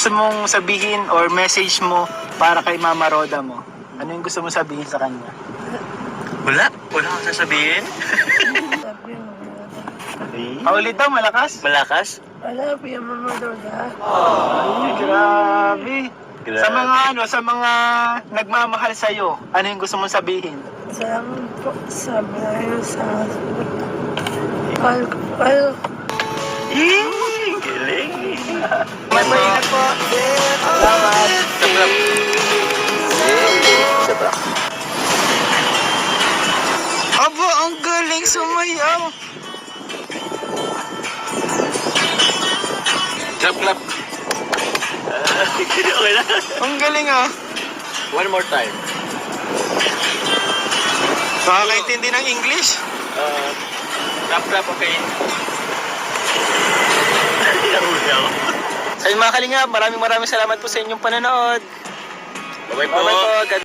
gusto mong sabihin or message mo para kay Mama Roda mo? Ano yung gusto mong sabihin sa kanya? Wala kang sasabihin? Sabi mo, Paulit daw, malakas? Malakas? I love you, Mama Roda. Ay, grabe. Grabe. Sa mga nagmamahal sa'yo, ano yung gusto mong sabihin? Salamat po sa mga sa Pal. Galing. Mag-ingat po. Salamat. Sabrap. Sabrap. Aba, ang galing sumayaw. Clap. Okay na. Ang galing ah. One more time. Nakakaintindi ng English. Clap, okay. Nahuli ako. Sa mga kalingap, maraming salamat po sa inyong panonood. Bye-bye po. Bye-bye po. God